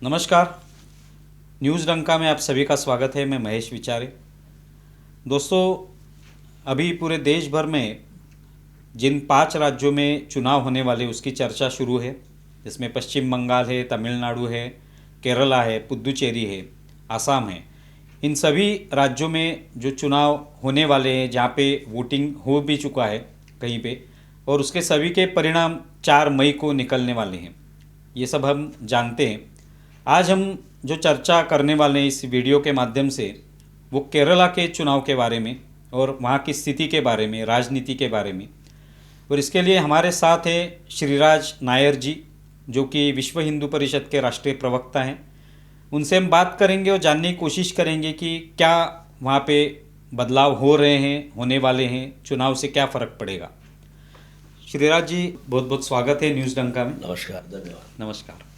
नमस्कार। न्यूज़ डंका में आप सभी का स्वागत है। मैं महेश विचारे। दोस्तों, अभी पूरे देश भर में जिन 5 राज्यों में चुनाव होने वाले उसकी चर्चा शुरू है। जिसमें पश्चिम बंगाल है, तमिलनाडु है, केरला है, पुद्दुचेरी है, आसाम है। इन सभी राज्यों में जो चुनाव होने वाले हैं, जहाँ पे वोटिंग हो भी चुका है कहीं पे, और उसके सभी के परिणाम 4 मई को निकलने वाले हैं। ये सब हम जानते हैं। आज हम जो चर्चा करने वाले हैं इस वीडियो के माध्यम से, वो केरला के चुनाव के बारे में और वहाँ की स्थिति के बारे में, राजनीति के बारे में। और इसके लिए हमारे साथ है श्रीराज नायर जी, जो कि विश्व हिंदू परिषद के राष्ट्रीय प्रवक्ता हैं। उनसे हम बात करेंगे और जानने की कोशिश करेंगे कि क्या वहाँ पे बदलाव हो रहे हैं, होने वाले हैं, चुनाव से क्या फ़र्क पड़ेगा। श्रीराज जी, बहुत बहुत स्वागत है न्यूज़ डंका में। नमस्कार, धन्यवाद। नमस्कार।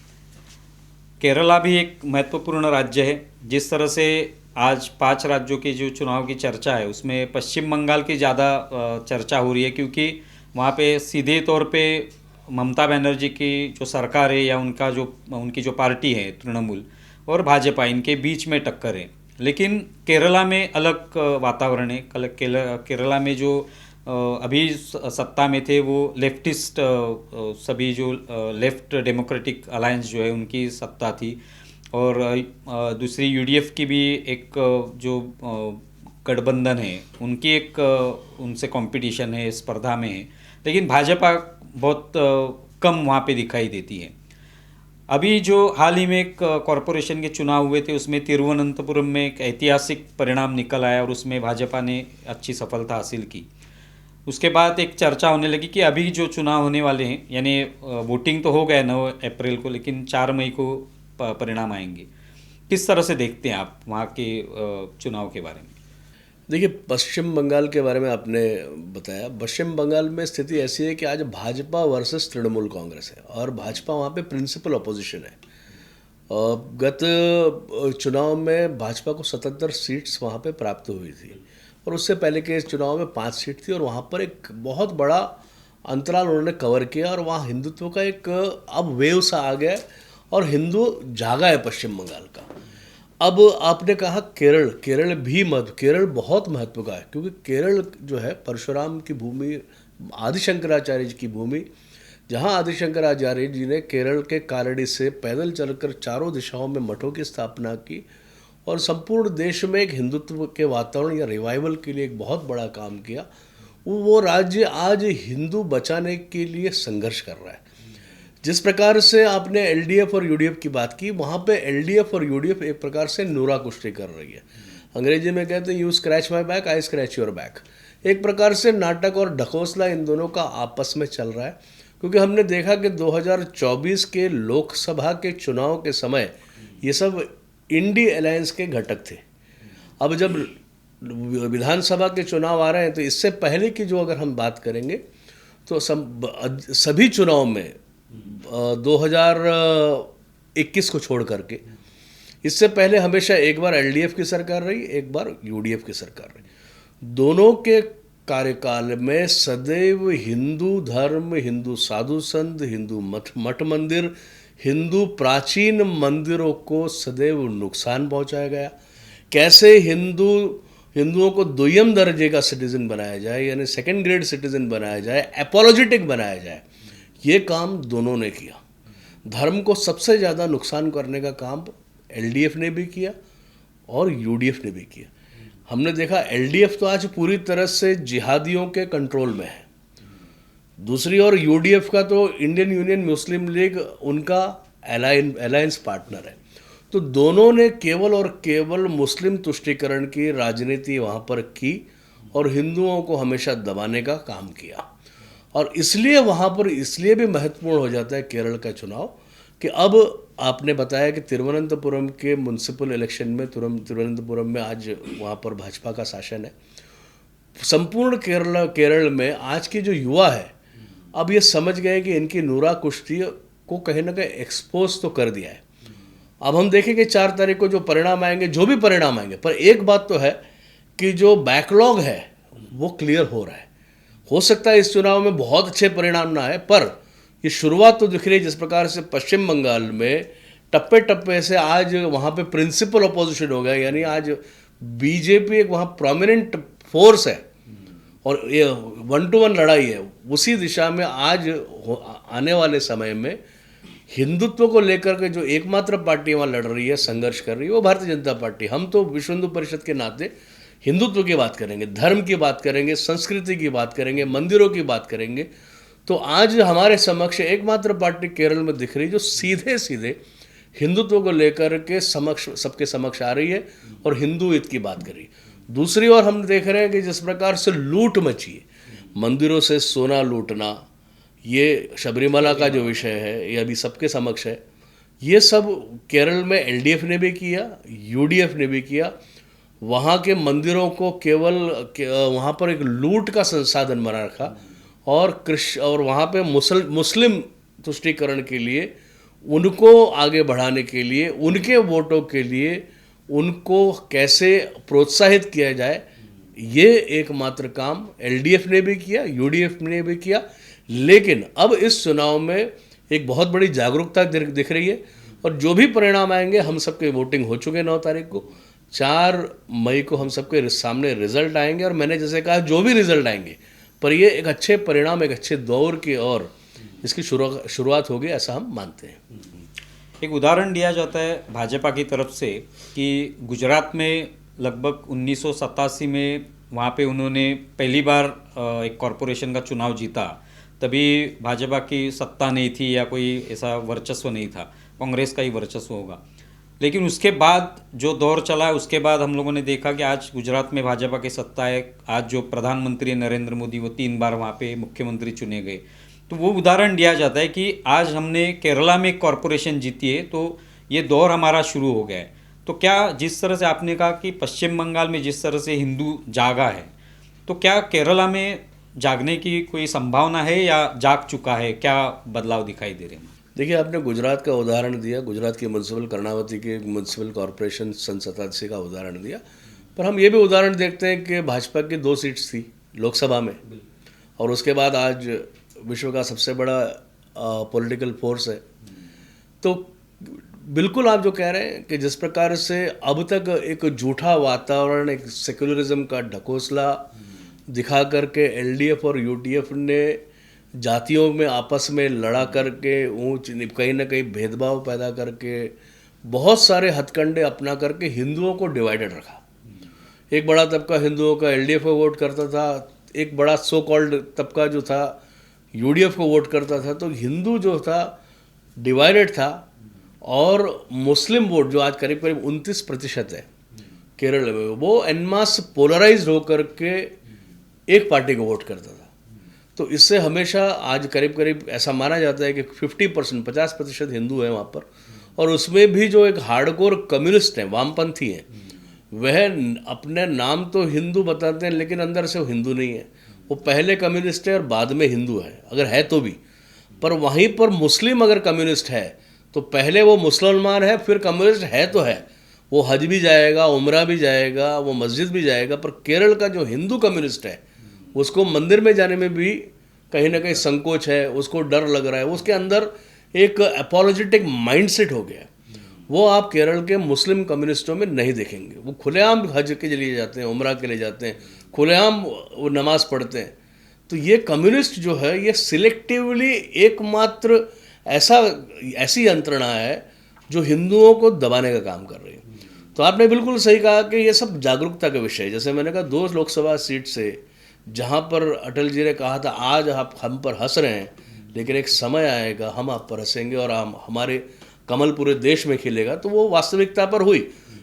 केरला भी एक महत्वपूर्ण राज्य है। जिस तरह से आज 5 राज्यों के जो चुनाव की चर्चा है, उसमें पश्चिम बंगाल की ज़्यादा चर्चा हो रही है, क्योंकि वहाँ पे सीधे तौर पे ममता बनर्जी की जो सरकार है या उनकी जो पार्टी है तृणमूल और भाजपा, इनके बीच में टक्कर है। लेकिन केरला में अलग वातावरण है। केरला में जो अभी सत्ता में थे वो लेफ्टिस्ट, सभी जो लेफ्ट डेमोक्रेटिक अलायंस जो है उनकी सत्ता थी। और दूसरी यूडीएफ की भी एक जो गठबंधन है उनकी एक उनसे कंपटीशन है, स्पर्धा में है। लेकिन भाजपा बहुत कम वहाँ पे दिखाई देती है। अभी जो हाल ही में एक कॉरपोरेशन के चुनाव हुए थे, उसमें तिरुवनंतपुरम में एक ऐतिहासिक परिणाम निकल आया और उसमें भाजपा ने अच्छी सफलता हासिल की। उसके बाद एक चर्चा होने लगी कि अभी जो चुनाव होने वाले हैं, यानी वोटिंग तो हो गया 9 अप्रैल को, लेकिन 4 मई को परिणाम आएंगे। किस तरह से देखते हैं आप वहाँ के चुनाव के बारे में? देखिए, पश्चिम बंगाल के बारे में आपने बताया। पश्चिम बंगाल में स्थिति ऐसी है कि आज भाजपा वर्सेस तृणमूल कांग्रेस है और भाजपा वहाँ पे प्रिंसिपल अपोजिशन है। गत चुनाव में भाजपा को 77 सीट्स वहाँ पे प्राप्त हुई थी और उससे पहले के इस चुनाव में 5 सीट थी और वहाँ पर एक बहुत बड़ा अंतराल उन्होंने कवर किया और वहाँ हिंदुत्व का एक अब वेव सा आ गया है और हिंदू जागा है पश्चिम बंगाल का। अब आपने कहा केरल, केरल बहुत महत्व का है, क्योंकि केरल जो है परशुराम की भूमि, आदि शंकराचार्य जी की भूमि, जहाँ आदि शंकराचार्य जी ने केरल के कालड़ी से पैदल चलकर चारों दिशाओं में मठों की स्थापना की और संपूर्ण देश में एक हिंदुत्व के वातावरण या रिवाइवल के लिए एक बहुत बड़ा काम किया। वो राज्य आज हिंदू बचाने के लिए संघर्ष कर रहा है। जिस प्रकार से आपने एलडीएफ और यूडीएफ की बात की, वहाँ पे एलडीएफ और यूडीएफ एक प्रकार से नूरा कुश्ती कर रही है। अंग्रेजी में कहते हैं you scratch my back, I scratch your back. एक प्रकार से नाटक और ढकोसला इन दोनों का आपस में चल रहा है, क्योंकि हमने देखा कि 2024 के लोकसभा के चुनाव के समय ये सब इंडी अलायंस के घटक थे। अब जब विधानसभा के चुनाव आ रहे हैं तो इससे पहले की जो अगर हम बात करेंगे तो सभी चुनाव में 2021 को छोड़ करके इससे पहले हमेशा एक बार एलडीएफ की सरकार रही, एक बार यूडीएफ की सरकार रही। दोनों के कार्यकाल में सदैव हिंदू धर्म, हिंदू साधु संत, हिंदू मठ मंदिर, हिंदू प्राचीन मंदिरों को सदैव नुकसान पहुंचाया गया। कैसे हिंदुओं को द्वितीय दर्जे का सिटीजन बनाया जाए, यानी सेकंड ग्रेड सिटीजन बनाया जाए, एपोलॉजेटिक बनाया जाए, ये काम दोनों ने किया। धर्म को सबसे ज़्यादा नुकसान करने का काम एलडीएफ ने भी किया और यूडीएफ ने भी किया। हमने देखा एलडीएफ तो आज पूरी तरह से जिहादियों के कंट्रोल में है। दूसरी ओर यूडीएफ का तो इंडियन यूनियन मुस्लिम लीग उनका अलायंस पार्टनर है। तो दोनों ने केवल और केवल मुस्लिम तुष्टीकरण की राजनीति वहाँ पर की और हिंदुओं को हमेशा दबाने का काम किया। और इसलिए वहाँ पर इसलिए भी महत्वपूर्ण हो जाता है केरल का चुनाव कि अब आपने बताया कि तिरुवनंतपुरम के म्युनिसिपल इलेक्शन में तिरुवनंतपुरम में आज वहाँ पर भाजपा का शासन है। संपूर्ण केरल में आज के जो युवा है अब ये समझ गए कि इनकी नूरा कुश्ती को कहीं ना कहीं एक्सपोज तो कर दिया है। अब हम देखेंगे 4 तारीख को जो परिणाम आएंगे, जो भी परिणाम आएंगे, पर एक बात तो है कि जो बैकलॉग है वो क्लियर हो रहा है। हो सकता है इस चुनाव में बहुत अच्छे परिणाम ना आए, पर ये शुरुआत तो दिख रही है। जिस प्रकार से पश्चिम बंगाल में टप्पे टप्पे से आज वहाँ पे प्रिंसिपल अपोजिशन हो गया, यानी आज बीजेपी एक वहाँ प्रोमिनेंट फोर्स है और ये 1-to-1 लड़ाई है। उसी दिशा में आज आने वाले समय में हिंदुत्व को लेकर के जो एकमात्र पार्टी वहाँ लड़ रही है, संघर्ष कर रही है, वो भारतीय जनता पार्टी। हम तो विश्व हिंदू परिषद के नाते हिंदुत्व की बात करेंगे, धर्म की बात करेंगे, संस्कृति की बात करेंगे, मंदिरों की बात करेंगे। तो आज हमारे समक्ष एकमात्र पार्टी केरल में दिख रही जो सीधे सीधे हिंदुत्व को लेकर के समक्ष सबके समक्ष आ रही है और हिंदू हित की बात कर रही है। दूसरी ओर हम देख रहे हैं कि जिस प्रकार से लूट मची है, मंदिरों से सोना लूटना, ये शबरीमला का जो विषय है ये अभी सबके समक्ष है। ये सब केरल में एलडीएफ ने भी किया, यूडीएफ ने भी किया। वहाँ के मंदिरों को केवल वहाँ पर एक लूट का संसाधन बना रखा और वहाँ पे मुस्लिम तुष्टीकरण के लिए, उनको आगे बढ़ाने के लिए, उनके वोटों के लिए उनको कैसे प्रोत्साहित किया जाए, ये एकमात्र काम एलडीएफ ने भी किया, यूडीएफ ने भी किया। लेकिन अब इस चुनाव में एक बहुत बड़ी जागरूकता दिख रही है और जो भी परिणाम आएंगे, हम सबके वोटिंग हो चुके 9 तारीख को, 4 मई को हम सबके सामने रिजल्ट आएंगे और मैंने जैसे कहा जो भी रिजल्ट आएंगे पर ये एक अच्छे परिणाम, एक अच्छे दौर की ओर इसकी शुरुआत होगी, ऐसा हम मानते हैं। एक उदाहरण दिया जाता है भाजपा की तरफ से कि गुजरात में लगभग 1987 में वहाँ पे उन्होंने पहली बार एक कॉरपोरेशन का चुनाव जीता। तभी भाजपा की सत्ता नहीं थी या कोई ऐसा वर्चस्व नहीं था, कांग्रेस का ही वर्चस्व होगा। लेकिन उसके बाद जो दौर चला है, उसके बाद हम लोगों ने देखा कि आज गुजरात में भाजपा की सत्ता है। आज जो प्रधानमंत्री नरेंद्र मोदी, वो 3 बार वहाँ पे मुख्यमंत्री चुने गए। तो वो उदाहरण दिया जाता है कि आज हमने केरला में एक कॉरपोरेशन जीती है, तो ये दौर हमारा शुरू हो गया है। तो क्या जिस तरह से आपने कहा कि पश्चिम बंगाल में जिस तरह से हिंदू जागा है, तो क्या केरला में जागने की कोई संभावना है या जाग चुका है? क्या बदलाव दिखाई दे रहे हैं? देखिए, आपने गुजरात का उदाहरण दिया, गुजरात की म्यूनसिपल कर्णावती के म्यूनसिपल कॉरपोरेशन सन 87 का उदाहरण दिया। पर हम ये भी उदाहरण देखते हैं कि भाजपा की 2 सीट्स थी लोकसभा में और उसके बाद आज विश्व का सबसे बड़ा पॉलिटिकल फोर्स है। तो बिल्कुल आप जो कह रहे हैं कि जिस प्रकार से अब तक एक झूठा वातावरण, एक सेक्युलरिज्म का ढकोसला दिखा करके एलडीएफ और यूडीएफ ने जातियों में आपस में लड़ा करके कहीं ना कहीं भेदभाव पैदा करके बहुत सारे हथकंडे अपना करके हिंदुओं को डिवाइडेड रखा। एक बड़ा तबका हिंदुओं का एलडीएफ को वोट करता था, एक बड़ा सो कॉल्ड तबका जो था यूडीएफ को वोट करता था। तो हिंदू जो था डिवाइडेड था और मुस्लिम वोट जो आज करीब करीब 29% है केरल में, वो एनमास पोलराइज होकर के एक पार्टी को वोट करता था। तो इससे हमेशा आज करीब करीब ऐसा माना जाता है कि 50% हिंदू है वहाँ पर, और उसमें भी जो एक हार्डकोर कम्युनिस्ट हैं, वामपंथी हैं, वह अपने नाम तो हिंदू बताते हैं लेकिन अंदर से वो हिंदू नहीं है। वो पहले कम्युनिस्ट है और बाद में हिंदू है, अगर है तो भी। पर वहीं पर मुस्लिम अगर कम्युनिस्ट है तो पहले वो मुसलमान है, फिर कम्युनिस्ट है तो है, वो हज भी जाएगा, उम्रा भी जाएगा, वो मस्जिद भी जाएगा। पर केरल का जो हिंदू कम्युनिस्ट है उसको मंदिर में जाने में भी कहीं ना कहीं संकोच है, उसको डर लग रहा है, उसके अंदर एक अपोलोजेटिक माइंडसेट हो गया। वो आप केरल के मुस्लिम कम्युनिस्टों में नहीं देखेंगे। वो खुलेआम हज के लिए जाते हैं, उम्रा के लिए जाते हैं, खुलेआम वो नमाज पढ़ते हैं। तो ये कम्युनिस्ट जो है ये सिलेक्टिवली एकमात्र ऐसी यंत्रणा है जो हिंदुओं को दबाने का काम कर रही है। तो आपने बिल्कुल सही कहा कि ये सब जागरूकता का विषय है। जैसे मैंने कहा 2 लोकसभा सीट से जहाँ पर अटल जी ने कहा था आज आप हम पर हंस रहे हैं लेकिन एक समय आएगा हम आप पर हंसेंगे और हमारे कमल पूरे देश में खिलेगा, तो वो वास्तविकता पर हुई।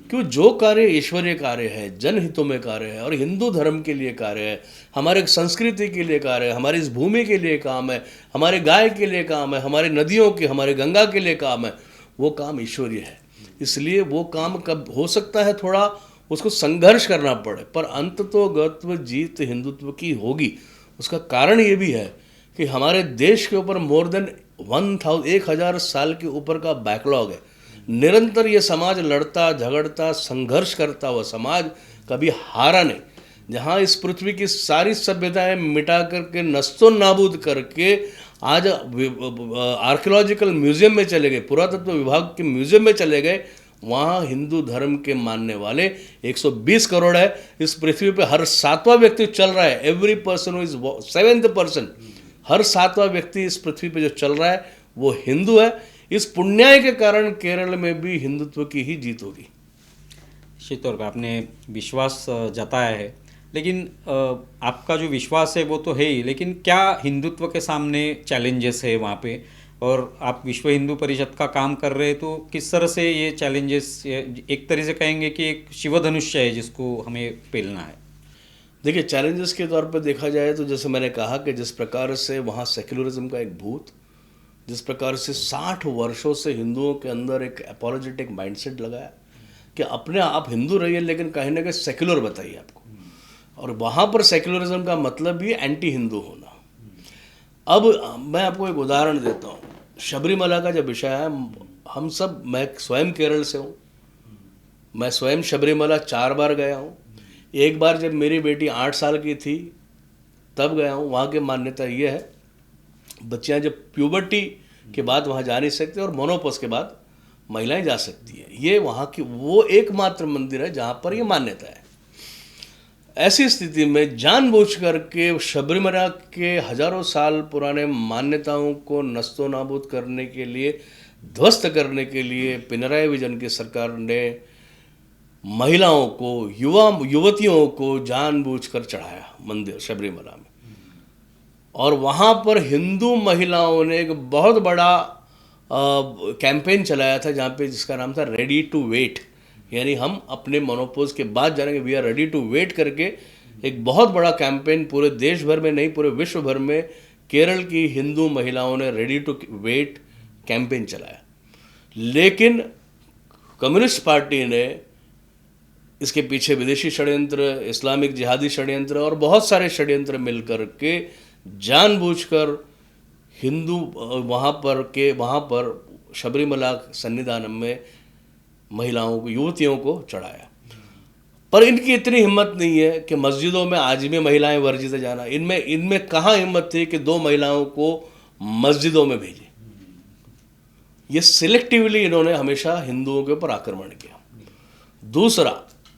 क्यों? जो कार्य ईश्वरीय कार्य है, जनहितों में कार्य है और हिंदू धर्म के लिए कार्य है, हमारे संस्कृति के लिए कार्य है, हमारी इस भूमि के लिए काम है, हमारे गाय के लिए काम है, हमारी नदियों के, हमारे गंगा के लिए काम है, वो काम ईश्वरीय है। इसलिए वो काम कब हो सकता है थोड़ा उसको संघर्ष करना पड़े, पर अंततोगत्व जीत हिंदुत्व की होगी। उसका कारण ये भी है कि हमारे देश के ऊपर मोर देन 1000 साल के ऊपर का बैकलॉग है। निरंतर ये समाज लड़ता झगड़ता संघर्ष करता हुआ समाज कभी हारा नहीं। जहाँ इस पृथ्वी की सारी सभ्यताएं मिटा करके नस्तो नाबूद करके आज आर्कियोलॉजिकल म्यूजियम में चले गए, पुरातत्व विभाग के म्यूजियम में चले गए, वहाँ हिंदू धर्म के मानने वाले 120 करोड़ है। इस पृथ्वी पे हर 7वां व्यक्ति चल रहा है, every person is 7th person, हर 7वां व्यक्ति इस पृथ्वी पे जो चल रहा है वो हिंदू है। इस पुण्याय के कारण केरल में भी हिंदुत्व की ही जीत होगी। निश्चित तौर पर आपने विश्वास जताया है, लेकिन आपका जो विश्वास है वो तो है ही, लेकिन क्या हिंदुत्व के सामने चैलेंजेस है वहाँ पे, और आप विश्व हिंदू परिषद का काम कर रहे हैं, तो किस तरह से ये चैलेंजेस, एक तरह से कहेंगे कि एक शिवधनुष्य है जिसको हमें पेलना है? देखिए, चैलेंजेस के तौर पर देखा जाए तो जैसे मैंने कहा कि जिस प्रकार से वहाँ सेक्युलरिज्म का एक भूत, जिस प्रकार से 60 वर्षों से हिंदुओं के अंदर एक अपोलोजेटिक माइंडसेट लगाया कि अपने आप हिंदू रहिए लेकिन कहीं ना कहीं सेक्युलर बताइए आपको, और वहाँ पर सेक्युलरिज्म का मतलब भी एंटी हिंदू होना। अब मैं आपको एक उदाहरण देता हूँ, शबरीमला का जब विषय है, हम सब, मैं स्वयं केरल से हूँ, मैं स्वयं शबरीमला 4 बार गया हूँ। एक बार जब मेरी बेटी 8 साल की थी तब गया हूँ। वहाँ की मान्यता ये है, बच्चियाँ जब प्यूबर्टी के बाद वहाँ जा नहीं सकते और मोनोपॉज के बाद महिलाएं जा सकती हैं। ये वहाँ की वो एकमात्र मंदिर है जहाँ पर ये मान्यता है। ऐसी स्थिति में जानबूझकर के शबरीमला के हजारों साल पुराने मान्यताओं को नस्तो नाबूद करने के लिए, ध्वस्त करने के लिए पिनराई विजन की सरकार ने महिलाओं को, युवतियों को जानबूझकर चढ़ाया मंदिर शबरीमला में। और वहाँ पर हिंदू महिलाओं ने एक बहुत बड़ा कैंपेन चलाया था जहाँ पे, जिसका नाम था रेडी टू वेट, यानी हम अपने मोनोपोज के बाद जानेंगे, we are ready to wait करके एक बहुत बड़ा कैंपेन पूरे देश भर में नहीं पूरे विश्व भर में केरल की हिंदू महिलाओं ने रेडी टू वेट कैंपेन चलाया। लेकिन कम्युनिस्ट पार्टी ने इसके पीछे विदेशी षड्यंत्र, इस्लामिक जिहादी षड्यंत्र और बहुत सारे षड्यंत्र मिलकर के जानबूझकर हिंदू वहाँ पर शबरीमला सन्निधानम में महिलाओं को, युवतियों को चढ़ाया। पर इनकी इतनी हिम्मत नहीं है कि मस्जिदों में आज भी महिलाएं वर्जित है जाना। इनमें कहाँ हिम्मत थी कि 2 महिलाओं को मस्जिदों में भेजे। ये सिलेक्टिवली इन्होंने हमेशा हिंदुओं के ऊपर आक्रमण किया। दूसरा,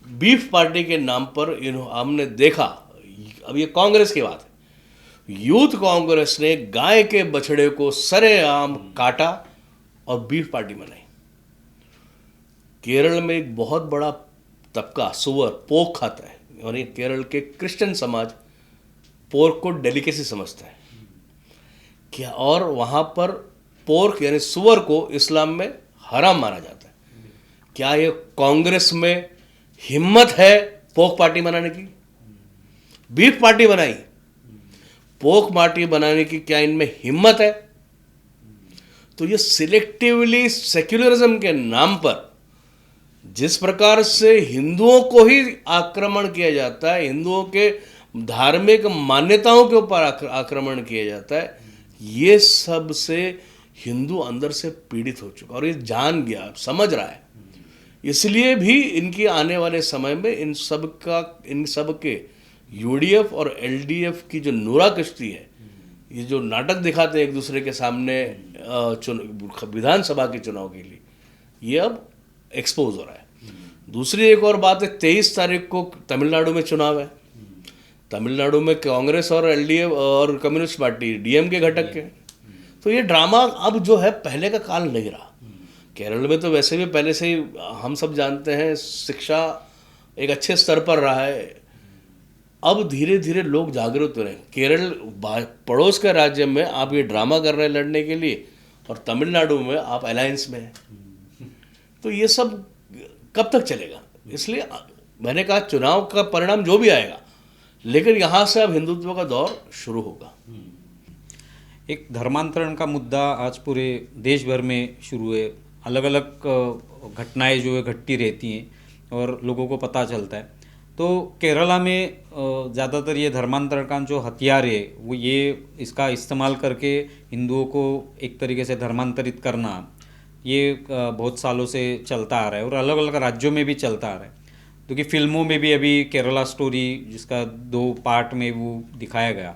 बीफ पार्टी के नाम पर हमने देखा, अब ये कांग्रेस की बात है, यूथ कांग्रेस ने गाय के बछड़े को सरेआम काटा और बीफ पार्टी बनाई। केरल में एक बहुत बड़ा तबका सुअर, पोर्क खाता है, और ये केरल के क्रिश्चियन समाज पोर्क को डेलिकेसी समझता है क्या, और वहाँ पर पोर्क यानी सुअर को इस्लाम में हराम माना जाता है। क्या ये कांग्रेस में हिम्मत है पोर्क पार्टी बनाने की? बीफ पार्टी बनाई, पोर्क पार्टी बनाने की क्या इनमें हिम्मत है? तो ये सिलेक्टिवली सेक्युलरिज्म के नाम पर जिस प्रकार से हिंदुओं को ही आक्रमण किया जाता है, हिंदुओं के धार्मिक मान्यताओं के ऊपर आक्रमण किया जाता है, ये सब से हिंदू अंदर से पीड़ित हो चुका और ये जान गया, समझ रहा है। इसलिए भी इनकी आने वाले समय में इन सब के यूडीएफ और एलडीएफ की जो नूरा कश्ती है, ये जो नाटक दिखाते हैं एक दूसरे के सामने विधानसभा के चुनाव के लिए, ये अब एक्सपोज हो रहा है। दूसरी एक और बात है, 23 तारीख को तमिलनाडु में चुनाव है। तमिलनाडु में कांग्रेस और एलडीएफ और कम्युनिस्ट पार्टी डीएमके घटक के, तो ये ड्रामा अब जो है पहले का काल नहीं रहा। केरल में तो वैसे भी पहले से ही हम सब जानते हैं शिक्षा एक अच्छे स्तर पर रहा है। अब धीरे धीरे लोग जागरूक हो रहे हैं। केरल पड़ोस के राज्य में आप ये ड्रामा कर रहे हैं लड़ने के लिए, और तमिलनाडु में आप अलायंस में हैं। तो ये सब कब तक चलेगा? इसलिए मैंने कहा चुनाव का परिणाम जो भी आएगा, लेकिन यहाँ से अब हिंदुत्व का दौर शुरू होगा। एक धर्मांतरण का मुद्दा आज पूरे देश भर में शुरू है। अलग अलग घटनाएं जो है घटती रहती हैं और लोगों को पता चलता है। तो केरला में ज़्यादातर ये धर्मांतरण का जो हथियार है वो ये इसका इस्तेमाल करके हिंदुओं को एक तरीके से धर्मांतरित करना, ये बहुत सालों से चलता आ रहा है और अलग अलग राज्यों में भी चलता आ रहा है। क्योंकि फिल्मों में भी अभी केरला स्टोरी जिसका 2 पार्ट में वो दिखाया गया,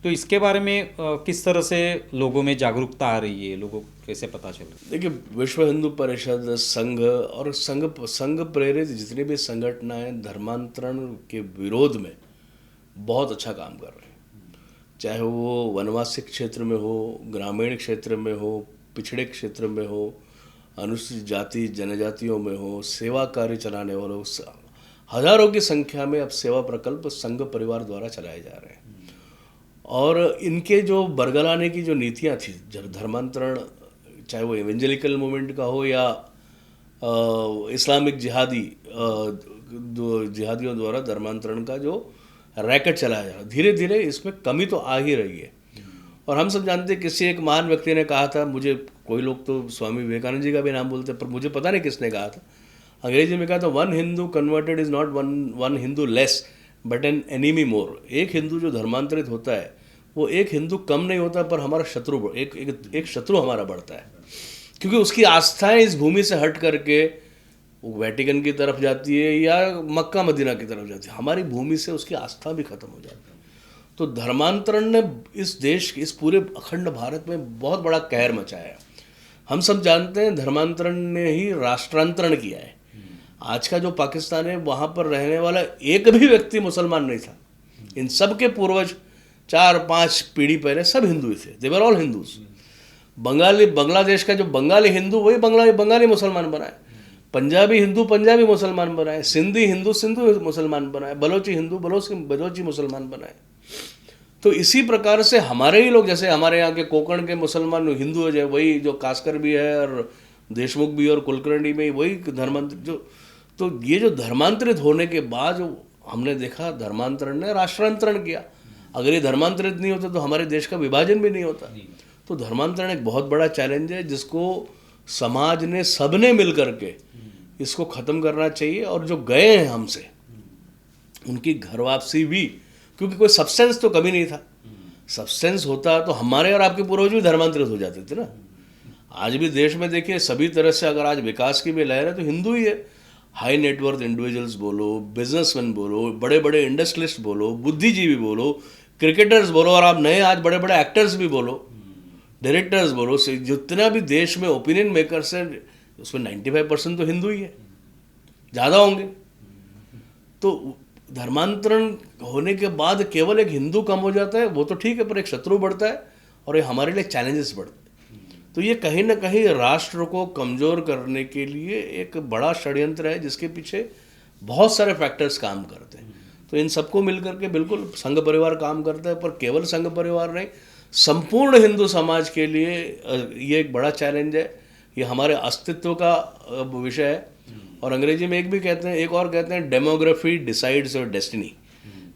तो इसके बारे में किस तरह से लोगों में जागरूकता आ रही है, लोगों को कैसे पता चल रहा है? देखिए, विश्व हिंदू परिषद, संघ और संघ प्रेरित जितने भी संगठनें धर्मांतरण के विरोध में बहुत अच्छा काम कर रहे हैं, चाहे वो वनवासी क्षेत्र में हो, ग्रामीण क्षेत्र में हो, पिछड़े क्षेत्र में हो, अनुसूचित जाति जनजातियों में हो, सेवा कार्य चलाने वालों, हजारों की संख्या में अब सेवा प्रकल्प संघ परिवार द्वारा चलाए जा रहे हैं। और इनके जो बरगलाने की जो नीतियाँ थी धर्मांतरण, चाहे वो एवेंजेलिकल मूवमेंट का हो या इस्लामिक जिहादियों द्वारा धर्मांतरण का जो रैकेट चलाया जा रहा है, धीरे धीरे इसमें कमी तो आ ही रही है। और हम सब जानते हैं, किसी एक महान व्यक्ति ने कहा था, मुझे कोई लोग तो स्वामी विवेकानंद जी का भी नाम बोलते, पर मुझे पता नहीं किसने कहा था, अंग्रेजी में कहा था, one Hindu converted is not one Hindu less but an enemy more. एक हिंदू जो धर्मांतरित होता है वो एक हिंदू कम नहीं होता, पर हमारा शत्रु एक शत्रु हमारा बढ़ता है, क्योंकि उसकी आस्थाएं इस भूमि से हट करके वो वेटिकन की तरफ जाती है या मक्का मदीना की तरफ जाती है, हमारी भूमि से उसकी आस्था भी खत्म हो जाती है। तो धर्मांतरण ने इस देश, इस पूरे अखंड भारत में बहुत बड़ा कहर मचाया है। हम सब जानते हैं धर्मांतरण ने ही राष्ट्रांतरण किया है। आज का जो पाकिस्तान है, वहाँ पर रहने वाला एक भी व्यक्ति मुसलमान नहीं था। इन सब के पूर्वज 4-5 पीढ़ी पहले सब हिंदू थे, दे वर ऑल हिंदूज। बांग्लादेश का जो बंगाली हिंदू, वही बंगाली मुसलमान बनाए, पंजाबी हिंदू पंजाबी मुसलमान बनाए, सिंधी हिंदू सिंधु मुसलमान बनाए, बलोची हिंदू बलोची मुसलमान बनाए। तो इसी प्रकार से हमारे ही लोग, जैसे हमारे यहाँ के कोंकण के मुसलमान हिंदू है, वही जो कास्कर भी है और देशमुख भी और कुलकर्णी में वही धर्मांतरित जो, तो ये जो धर्मांतरित होने के बाद जो हमने देखा, धर्मांतरण ने राष्ट्रांतरण किया। अगर ये धर्मांतरित नहीं होता तो हमारे देश का विभाजन भी नहीं होता। तो धर्मांतरण एक बहुत बड़ा चैलेंज है, जिसको समाज ने सबने मिल करके इसको ख़त्म करना चाहिए। और जो गए हैं हमसे, उनकी घर वापसी भी, क्योंकि कोई सब्सटेंस तो कभी नहीं था। सब्सटेंस होता तो हमारे और आपके पूर्वज भी धर्मांतरित हो जाते थे ना। आज भी देश में देखिए, सभी तरह से अगर आज विकास की भी लहर है तो हिंदू ही है। हाई नेटवर्थ इंडिविजुअल्स बोलो, बिजनेसमैन बोलो, बड़े बड़े इंडस्ट्रियलिस्ट बोलो, बुद्धिजीवी बोलो, क्रिकेटर्स बोलो, और आप नए आज बड़े बड़े एक्टर्स भी बोलो, डायरेक्टर्स बोलो, से जितना भी देश में ओपिनियन मेकर्स हैं, उसमें 95% तो हिंदू ही है, ज़्यादा होंगे। तो धर्मांतरण होने के बाद केवल एक हिंदू कम हो जाता है, वो तो ठीक है, पर एक शत्रु बढ़ता है और ये हमारे लिए चैलेंजेस बढ़ते हैं। तो ये कहीं ना कहीं राष्ट्र को कमज़ोर करने के लिए एक बड़ा षड्यंत्र है, जिसके पीछे बहुत सारे फैक्टर्स काम करते हैं। तो इन सबको मिलकर के बिल्कुल संघ परिवार काम करता है, पर केवल संघ परिवार नहीं, संपूर्ण हिंदू समाज के लिए ये एक बड़ा चैलेंज है। ये हमारे अस्तित्व का विषय है। और अंग्रेजी में एक और कहते हैं डेमोग्राफी डिसाइड्स योर डेस्टिनी।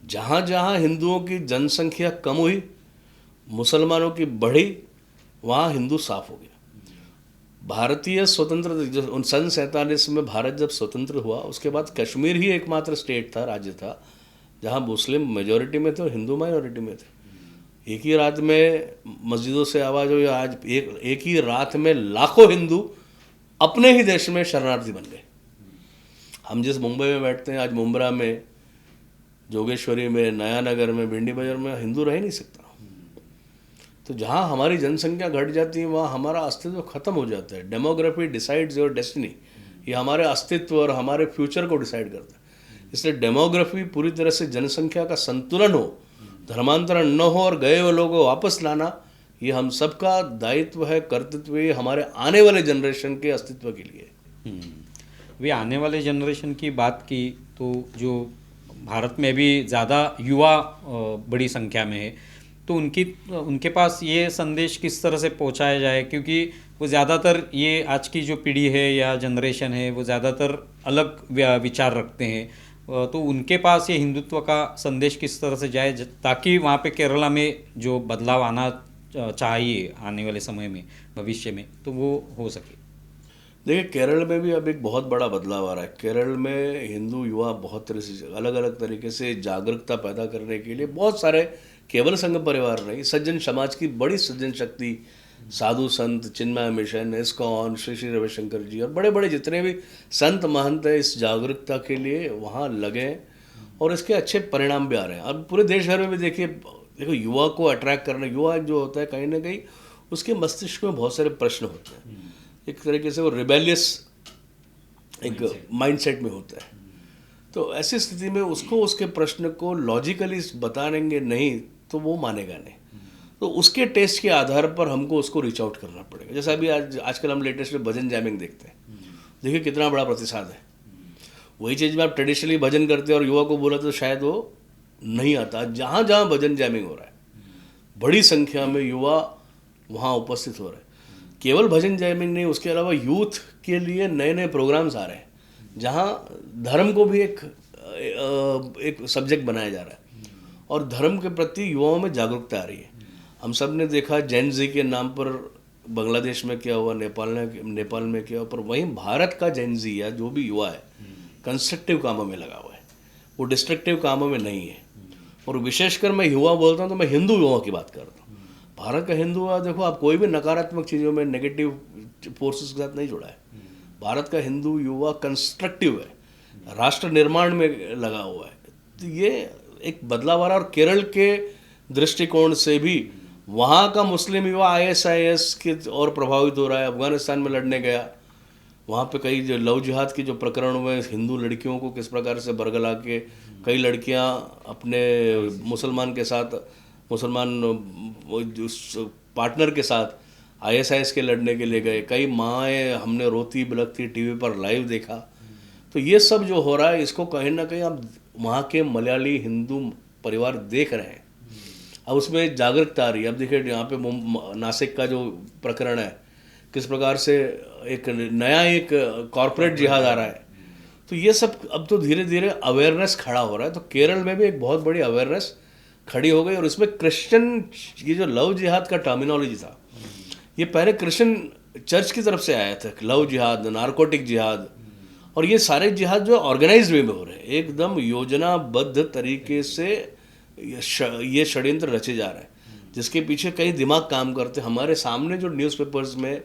जहाँ जहाँ हिंदुओं की जनसंख्या कम हुई, मुसलमानों की बढ़ी, वहाँ हिंदू साफ हो गया। भारतीय स्वतंत्र 47 में भारत जब स्वतंत्र हुआ, उसके बाद कश्मीर ही एकमात्र स्टेट था, राज्य था, जहाँ मुस्लिम मेजॉरिटी में थे और हिंदू माइनॉरिटी में थे। एक ही रात में मस्जिदों से आवाज़ हुई। आज एक ही रात में लाखों हिंदू अपने ही देश में शरणार्थी बन गए। हम जिस मुंबई में बैठते हैं, आज मुंब्रा में, जोगेश्वरी में, नया नगर में, भिंडी बाजार में हिंदू रह नहीं सकता। तो जहाँ हमारी जनसंख्या घट जाती है, वहाँ हमारा अस्तित्व खत्म हो जाता है। Demography decides your destiny. ये हमारे अस्तित्व और हमारे फ्यूचर को डिसाइड करता है। इसलिए डेमोग्राफी पूरी तरह से जनसंख्या का संतुलन हो, धर्मांतरण न हो और गए हुए लोगों को वापस लाना, ये हम सबका दायित्व है, कर्तव्य है, हमारे आने वाले जनरेशन के अस्तित्व के लिए। वे आने वाले जनरेशन की बात की, तो जो भारत में भी ज़्यादा युवा बड़ी संख्या में है, तो उनके पास ये संदेश किस तरह से पहुंचाया जाए, क्योंकि वो ज़्यादातर ये आज की जो पीढ़ी है या जनरेशन है, वो ज़्यादातर अलग विचार रखते हैं। तो उनके पास ये हिंदुत्व का संदेश किस तरह से जाए, ताकि वहाँ पे केरला में जो बदलाव आना चाहिए आने वाले समय में, भविष्य में, तो वो हो सके। देखिए, केरल में भी अब एक बहुत बड़ा बदलाव आ रहा है। केरल में हिंदू युवा बहुत तरह से अलग अलग तरीके से जागरूकता पैदा करने के लिए बहुत सारे, केवल संघ परिवार नहीं, सज्जन समाज की बड़ी सज्जन शक्ति साधु संत, चिन्मय मिशन, इस्कॉन, श्री श्री रविशंकर जी और बड़े बड़े जितने भी संत महंत हैं इस जागरूकता के लिए वहाँ लगे हैं और इसके अच्छे परिणाम भी आ रहे हैं। अब पूरे देश भर में भी देखिए, देखो युवा को अट्रैक्ट करना, युवा जो होता है कहीं ना कहीं उसके मस्तिष्क में बहुत सारे प्रश्न होते हैं, एक तरीके से वो रिबेलियस एक माइंडसेट में होता है। तो ऐसी स्थिति में उसको उसके प्रश्न को लॉजिकली बताएंगे नहीं तो वो मानेगा नहीं। तो उसके टेस्ट के आधार पर हमको उसको रीच आउट करना पड़ेगा। जैसा अभी आजकल हम लेटेस्ट में भजन जैमिंग देखते हैं, देखिए कितना बड़ा प्रतिसाद है। वही चीज़ में आप ट्रेडिशनली भजन करते हैं और युवा को बोला तो शायद वो नहीं आता। जहाँ जहाँ भजन जैमिंग हो रहा है बड़ी संख्या में युवा वहाँ उपस्थित हो रहे हैं। केवल भजन जैमिंग नहीं, उसके अलावा यूथ के लिए नए नए प्रोग्राम्स आ रहे हैं जहाँ धर्म को भी एक सब्जेक्ट बनाया जा रहा है और धर्म के प्रति युवाओं में जागरूकता आ रही है। हम सब ने देखा जेन जी के नाम पर बांग्लादेश में क्या हुआ, नेपाल में क्या हुआ, पर वहीं भारत का जेन जी या जो भी युवा है कंस्ट्रक्टिव कामों में लगा हुआ है, वो डिस्ट्रक्टिव कामों में नहीं है। और विशेषकर मैं युवा बोलता हूँ तो मैं हिंदू युवाओं की बात करता हूँ। भारत का हिंदू युवा देखो, आप कोई भी नकारात्मक चीज़ों में नेगेटिव फोर्सेस के साथ नहीं जुड़ा है। भारत का हिंदू युवा कंस्ट्रक्टिव है, राष्ट्र निर्माण में लगा हुआ है। तो ये एक बदलाव आ रहा है। और केरल के दृष्टिकोण से भी वहाँ का मुस्लिम युवा ISIS के और प्रभावित हो रहा है। अफगानिस्तान में लड़ने गया, वहाँ पे कई जो लव जिहाद की जो प्रकरण हुए, हिंदू लड़कियों को किस प्रकार से बरगला के कई लड़कियाँ अपने मुसलमान पार्टनर के साथ ISIS के लड़ने के लिए गए। कई माएँ हमने रोती बिलखती टीवी पर लाइव देखा। तो ये सब जो हो रहा है इसको कहीं ना कहीं अब वहाँ के मलयाली हिंदू परिवार देख रहे हैं। अब उसमें जागरूकता आ रही है। अब देखिए यहाँ पे नासिक का जो प्रकरण है, किस प्रकार से एक नया एक कॉरपोरेट जिहाद आ रहा है। तो ये सब अब तो धीरे धीरे अवेयरनेस खड़ा हो रहा है। तो केरल में भी एक बहुत बड़ी अवेयरनेस खड़ी हो गई। और इसमें क्रिश्चियन, ये जो लव जिहाद का टर्मिनोलॉजी था, ये पहले क्रिश्चियन चर्च की तरफ से आया था, लव जिहाद, नारकोटिक जिहाद। और ये सारे जिहाद जो ऑर्गेनाइज्ड वे में हो रहे हैं, एकदम योजनाबद्ध तरीके से ये षड्यंत्र रचे जा रहे हैं, जिसके पीछे कई दिमाग काम करते हैं। हमारे सामने जो न्यूज़पेपर्स में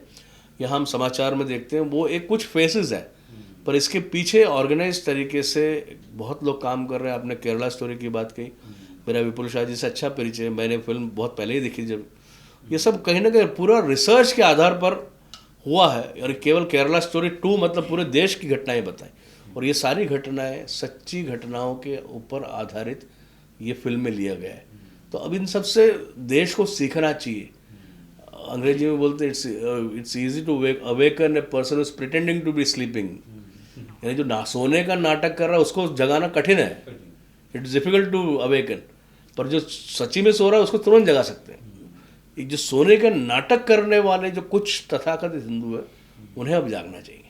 या हम समाचार में देखते हैं वो एक कुछ फेसेस है, पर इसके पीछे ऑर्गेनाइज तरीके से बहुत लोग काम कर रहे हैं। आपने केरला स्टोरी की बात कही, मेरा विपुल शाह जी से अच्छा परिचय है, मैंने फिल्म बहुत पहले ही देखी। जब ये सब कहीं ना कहीं पूरा रिसर्च के आधार पर हुआ है। और केवल केरला स्टोरी 2 मतलब पूरे देश की घटनाएं बताई, और ये सारी घटनाएं सच्ची घटनाओं के ऊपर आधारित ये फिल्म में लिया गया है। तो अब इन सब से देश को सीखना चाहिए। अंग्रेजी में बोलते हैं it's easy to awaken a person is pretending to be sleeping, यानी जो सोने का नाटक कर रहा है उसको जगाना कठिन है, इट्स डिफिकल्ट टू अवेकन। पर जो सच्ची में सो रहा है उसको तुरंत जगा सकते हैं। एक जो सोने का नाटक करने वाले जो कुछ तथाकथित हिंदू है, उन्हें अब जागना चाहिए।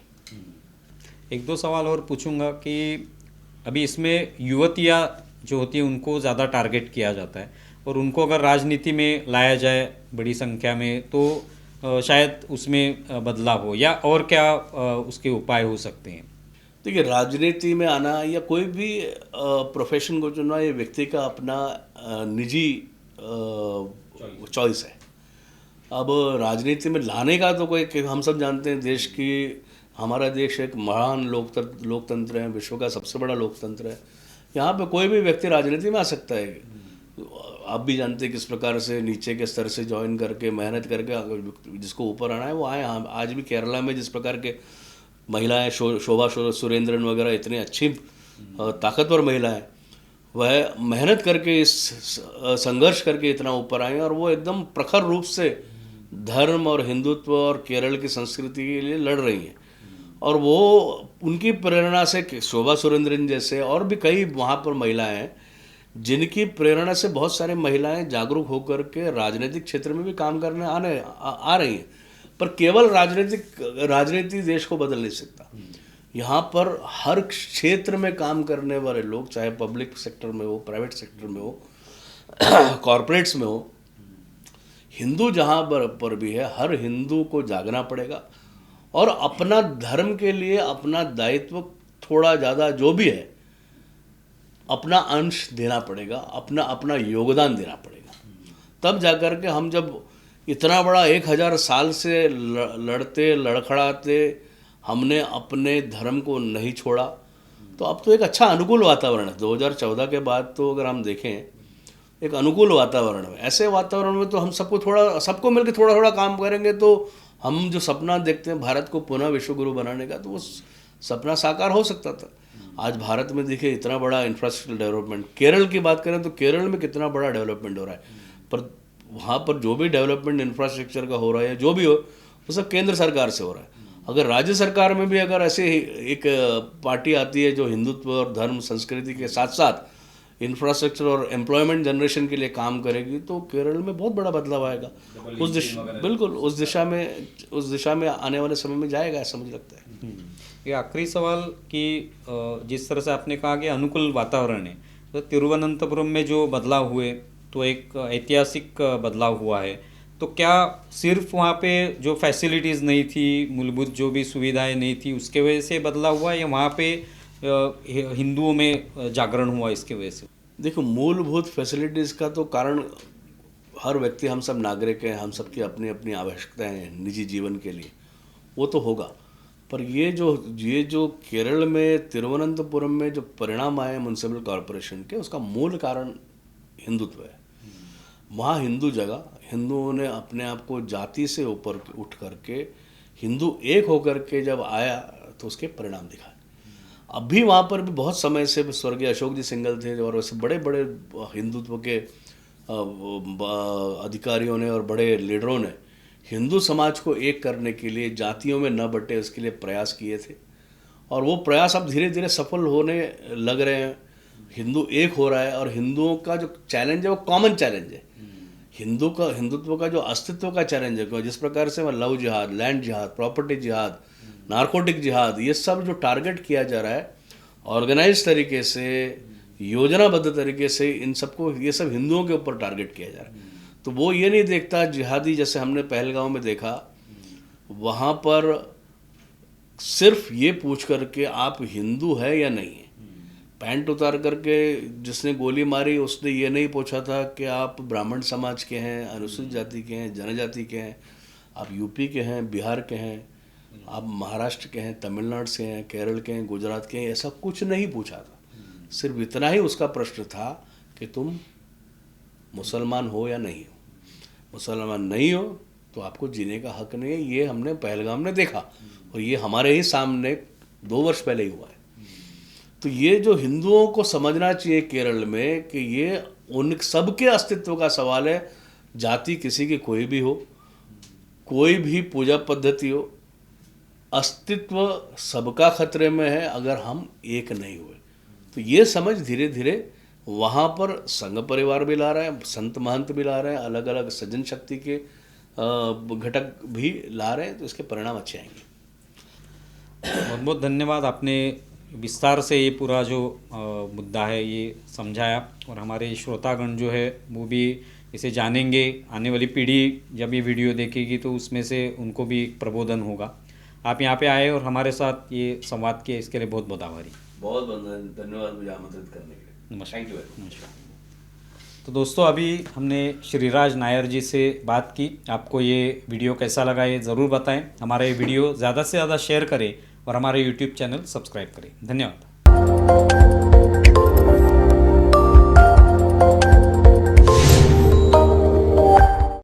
एक दो सवाल और पूछूंगा कि अभी इसमें युवतियाँ जो होती है उनको ज़्यादा टारगेट किया जाता है, और उनको अगर राजनीति में लाया जाए बड़ी संख्या में तो शायद उसमें बदलाव हो, या और क्या उसके उपाय हो सकते हैं? देखिए, राजनीति में आना या कोई भी प्रोफेशन को चुनना ये व्यक्ति का अपना निजी चॉइस है। अब राजनीति में लाने का तो कोई, हम सब जानते हैं देश की, हमारा देश एक महान लोकतंत्र है, विश्व का सबसे बड़ा लोकतंत्र है। यहाँ पे कोई भी व्यक्ति राजनीति में आ सकता है। आप भी जानते हैं किस प्रकार से नीचे के स्तर से ज्वाइन करके मेहनत करके जिसको ऊपर आना है वो आए। आज भी केरला में जिस प्रकार के महिलाएं, शोभा सुरेंद्रन वगैरह इतनी अच्छी ताकतवर महिलाएं, वह मेहनत करके इस संघर्ष करके इतना ऊपर आए, और वो एकदम प्रखर रूप से धर्म और हिंदुत्व और केरल की संस्कृति के लिए लड़ रही हैं। और वो उनकी प्रेरणा से शोभा सुरेंद्रन जैसे और भी कई वहाँ पर महिलाएं हैं, जिनकी प्रेरणा से बहुत सारी महिलाएं जागरूक होकर के राजनीतिक क्षेत्र में भी काम करने आ रही हैं। पर केवल राजनीति देश को बदल नहीं सकता। यहाँ पर हर क्षेत्र में काम करने वाले लोग, चाहे पब्लिक सेक्टर में हो, प्राइवेट सेक्टर में हो, कॉरपोरेट्स में हो, हिंदू जहाँ पर भी है, हर हिंदू को जागना पड़ेगा और अपना धर्म के लिए अपना दायित्व थोड़ा ज़्यादा जो भी है अपना अंश देना पड़ेगा, अपना योगदान देना पड़ेगा। तब जाकर के हम जब इतना बड़ा 1000 साल से लड़ते लड़खड़ाते हमने अपने धर्म को नहीं छोड़ा, तो अब तो एक अच्छा अनुकूल वातावरण है। 2014 के बाद तो अगर हम देखें एक अनुकूल वातावरण है। ऐसे वातावरण में तो हम सबको मिलकर थोड़ा थोड़ा काम करेंगे तो हम जो सपना देखते हैं भारत को पुनः विश्वगुरु बनाने का, तो वो सपना साकार हो सकता था। आज भारत में देखिए इतना बड़ा इंफ्रास्ट्रक्चर डेवलपमेंट, केरल की बात करें तो केरल में कितना बड़ा डेवलपमेंट हो रहा है, पर वहाँ पर जो भी डेवलपमेंट इंफ्रास्ट्रक्चर का हो रहा है, जो भी हो, वो सब केंद्र सरकार से हो रहा है। अगर राज्य सरकार में भी अगर ऐसे एक पार्टी आती है जो हिंदुत्व और धर्म संस्कृति के साथ साथ इंफ्रास्ट्रक्चर और एम्प्लॉयमेंट जनरेशन के लिए काम करेगी, तो केरल में बहुत बड़ा बदलाव आएगा। बिल्कुल उस दिशा में आने वाले समय में जाएगा, ऐसा मुझे लगता है। ये आखिरी सवाल कि जिस तरह से आपने कहा कि अनुकूल वातावरण है, तो तिरुवनंतपुरम में जो बदलाव हुए तो एक ऐतिहासिक बदलाव हुआ है, तो क्या सिर्फ वहाँ पे जो फैसिलिटीज़ नहीं थी, मूलभूत जो भी सुविधाएं नहीं थी, उसके वजह से बदलाव हुआ, या वहाँ पे हिंदुओं में जागरण हुआ इसके वजह से? देखो, मूलभूत फैसिलिटीज़ का तो कारण हर व्यक्ति, हम सब नागरिक हैं, हम सबकी अपनी अपनी आवश्यकताएं हैं निजी जीवन के लिए, वो तो होगा। पर ये जो केरल में तिरुवनंतपुरम में जो परिणाम आए म्युनिसिपल कॉरपोरेशन के, उसका मूल कारण हिंदुत्व है। वहाँ हिंदुओं ने अपने आप को जाति से ऊपर उठ करके हिंदू एक होकर के जब आया तो उसके परिणाम दिखाए। अब भी वहाँ पर भी बहुत समय से स्वर्गीय अशोक जी सिंघल थे और वैसे बड़े बड़े हिंदुत्व के अधिकारियों ने और बड़े लीडरों ने हिंदू समाज को एक करने के लिए, जातियों में न बटे उसके लिए प्रयास किए थे, और वो प्रयास अब धीरे धीरे सफल होने लग रहे हैं। हिंदू एक हो रहा है और हिंदुओं का जो चैलेंज है वो कॉमन चैलेंज है। हिंदुत्व का जो अस्तित्व का चैलेंज है, जिस प्रकार से लव जिहाद, लैंड जिहाद, प्रॉपर्टी जिहाद, नारकोटिक जिहाद, ये सब जो टारगेट किया जा रहा है ऑर्गेनाइज तरीके से, योजनाबद्ध तरीके से, इन सबको, ये सब हिंदुओं के ऊपर टारगेट किया जा रहा है। तो वो ये नहीं देखता जिहादी, जैसे हमने पहलगांव में देखा, वहाँ पर सिर्फ ये पूछ करके आप हिंदू है या नहीं है। पैंट उतार करके जिसने गोली मारी उसने ये नहीं पूछा था कि आप ब्राह्मण समाज के हैं, अनुसूचित जाति के हैं, जनजाति के हैं, आप यूपी के हैं, बिहार के हैं, आप महाराष्ट्र के हैं, तमिलनाडु से हैं, केरल के हैं, गुजरात के हैं, ऐसा कुछ नहीं पूछा था। सिर्फ इतना ही उसका प्रश्न था कि तुम मुसलमान हो या नहीं हो। मुसलमान नहीं हो तो आपको जीने का हक नहीं है। ये हमने पहलगाम में देखा और ये हमारे ही सामने 2 वर्ष पहले ही हुआ है। तो ये जो हिंदुओं को समझना चाहिए केरल में कि ये उन सबके अस्तित्व का सवाल है। जाति किसी की कोई भी हो, कोई भी पूजा पद्धति हो, अस्तित्व सबका खतरे में है अगर हम एक नहीं हुए। तो ये समझ धीरे धीरे वहाँ पर संघ परिवार भी ला रहा है, संत महंत भी ला रहे हैं, अलग अलग सज्जन शक्ति के घटक भी ला रहे हैं, तो इसके परिणाम अच्छे आएंगे। बहुत बहुत धन्यवाद, आपने विस्तार से ये पूरा जो मुद्दा है ये समझाया, और हमारे श्रोतागण जो है वो भी इसे जानेंगे। आने वाली पीढ़ी जब ये वीडियो देखेगी तो उसमें से उनको भी एक प्रबोधन होगा। आप यहाँ पे आए और हमारे साथ ये संवाद किए, इसके लिए बहुत बहुत आभारी। बहुत बहुत धन्यवाद मुझे आमंत्रित करने के लिए। नमस्कार। Thank you very much. तो दोस्तों, अभी हमने श्रीराज नायर जी से बात की। आपको ये वीडियो कैसा लगा ये ज़रूर बताएं। हमारा ये वीडियो ज़्यादा से ज़्यादा शेयर करें और हमारे YouTube चैनल सब्सक्राइब करें। धन्यवाद।